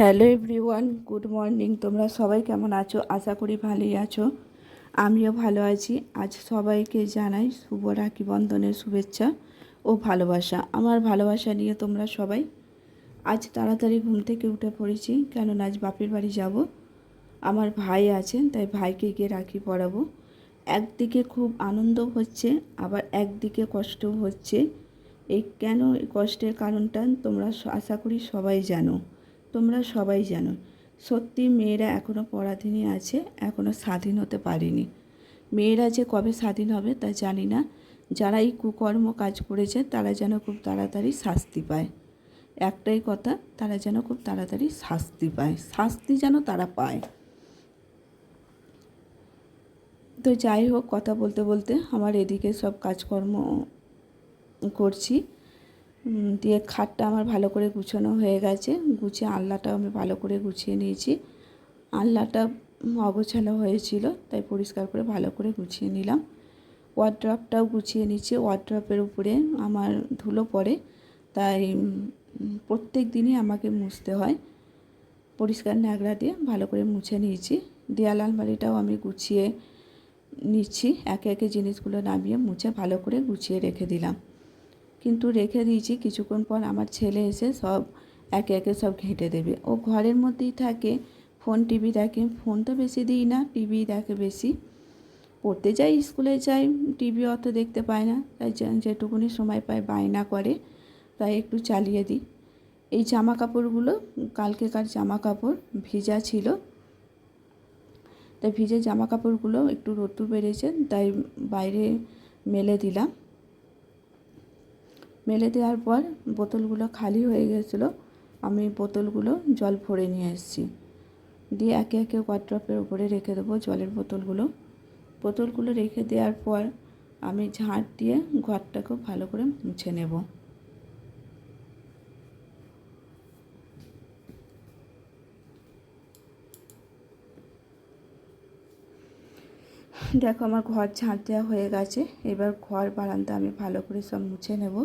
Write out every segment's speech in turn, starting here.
Hello everyone, good morning. তোমরা সবাই কেমন আছো? আশা করি ভালোই আছো। আমিও ভালো আছি। আজ সবাইকে জানাই শুভ রাখি বন্ধনের শুভেচ্ছা ও ভালোবাসা। আমার ভালোবাসা নিয়ে তোমরা সবাই। আজ তাড়াতাড়ি ঘুম থেকে উঠে পড়েছি, কেননা আজ বাপের বাড়ি যাব। আমার ভাই আছেন, তাই ভাইকে গিয়ে রাখি পরাবো। একদিকে খুব আনন্দ হচ্ছে, আবার একদিকে কষ্টও হচ্ছে। এই কেন এই কষ্টের কারণটা তোমরা আশা করি সবাই জানো। তোমরা সবাই জানো, সত্যি মেয়েরা এখনও পরাধীনই আছে, এখনও স্বাধীন হতে পারেনি। মেয়েরা যে কবে স্বাধীন হবে তা জানি না। যারা এই কুকর্ম কাজ করেছে তারা যেন খুব তাড়াতাড়ি শাস্তি পায়। একটাই কথা, তারা যেন খুব তাড়াতাড়ি শাস্তি পায়, শাস্তি যেন তারা পায়। তো যাই হোক, কথা বলতে বলতে আমার এদিকে সব কাজকর্ম করছি। দিয়ে খাটটা আমার ভালো করে গুছানো হয়ে গেছে। গুছিয়ে আলনাটাও আমি ভালো করে গুছিয়ে নিয়েছি। আলনাটা অগোছালো হয়েছিল, তাই পরিষ্কার করে ভালো করে গুছিয়ে নিলাম। ওয়ার্ড্রপটাও গুছিয়ে নিচ্ছি। ওয়ার্ড্রপের উপরে আমার ধুলো পড়ে, তাই প্রত্যেক দিনই আমাকে মুছতে হয়। পরিষ্কার ন্যাকড়া দিয়ে ভালো করে মুছে নিয়েছি। দেয়াল আলমারিটাও আমি গুছিয়ে নিচ্ছি। একে একে জিনিসগুলো নামিয়ে মুছে ভালো করে গুছিয়ে রেখে দিলাম। কিন্তু রেখে দিয়েছি, কিছুক্ষণ পর আমার ছেলে এসে সব একে একে সব ঘেঁটে দেবে। ও ঘরের মধ্যেই থাকে, ফোন টিভি দেখে। ফোন তো বেশি দিই না, টিভি দেখে বেশি। পড়তে যাই, স্কুলে যাই, টিভি অত দেখতে পায় না, তাই যেটুকুনি সময় পায় বায়না করে, তাই একটু চালিয়ে দিই। এই জামা কাপড়গুলো কালকেকার জামা কাপড় ভিজা ছিল, তাই ভিজে জামা কাপড়গুলো একটু রোদ্দুর বেরিয়েছে, তাই বাইরে মেলে দিলাম। মেলে দেওয়ার পর বোতলগুলো খালি হয়ে গেছিলো, আমি বোতলগুলো জল ভরে নিয়ে এসেছি। দিয়ে একে একে ওয়ার্ড্রপের উপরে রেখে দেবো জলের বোতলগুলো রেখে দেওয়ার পর আমি ঝাঁট দিয়ে ঘরটাকেও ভালো করে মুছে নেব। দেখো, আমার ঘর ঝাঁট দেওয়া হয়ে গেছে। এবার ঘর বারান্দা আমি ভালো করে সব মুছে নেব।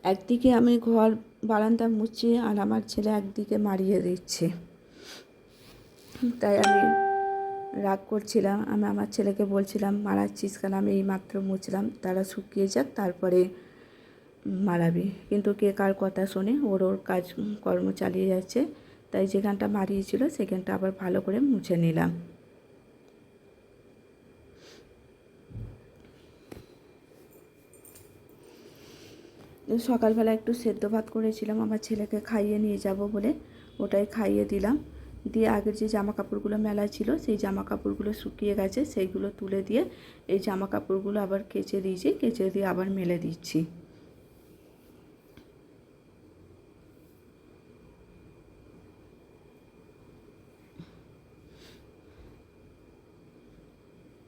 একদিকে আমি ঘর বারান্দা মুছি আর আমার ছেলে একদিকে মারিয়ে দিচ্ছে। তাই আমি রাগ করছিলাম। আমি আমার ছেলেকে বলছিলাম, মারাচ্ছিস কেন? আমি এইমাত্র মুছলাম, তারা শুকিয়ে যাক তারপরে মারাবি। কিন্তু কে কার কথা শোনে, ওর কাজ কর্ম চালিয়ে যাচ্ছে। তাই যেখানটা মারিয়েছিল সেখানটা আবার ভালো করে মুছে নিলাম। সকালবেলা একটু সেদ্ধ ভাত করেছিলাম আমার ছেলেকে খাইয়ে নিয়ে যাব বলে, ওটাই খাইয়ে দিলাম। দিয়ে আগের যে জামা কাপড়গুলো মেলা ছিল সেই জামা কাপড়গুলো শুকিয়ে গেছে, সেইগুলো তুলে দিয়ে এই জামা কাপড়গুলো আবার কেচে দিয়েছি, কেচে দিয়ে আবার মেলে দিচ্ছি।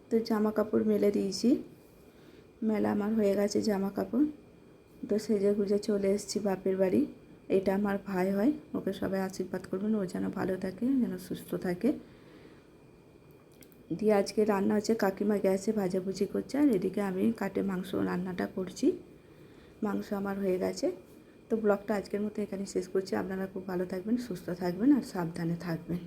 তো জামা কাপড় মেলে দিয়েছি, মেলা আমার হয়ে গেছে জামা কাপড়। তো সেজে গুজে চলে এসেছি বাপের বাড়ি। এটা আমার ভাই হয়, ওকে সবাই আশীর্বাদ করবেন, ও যেন ভালো থাকে, যেন সুস্থ থাকে। দিয়ে আজকে রান্না হচ্ছে, কাকিমা গ্যাসে ভাজাভুজি করছে, আর এদিকে আমি কাটে মাংস রান্নাটা করছি। মাংস আমার হয়ে গেছে। তো ব্লগটা আজকের মতো এখানে শেষ করছি। আপনারা খুব ভালো থাকবেন, সুস্থ থাকবেন আর সাবধানে থাকবেন।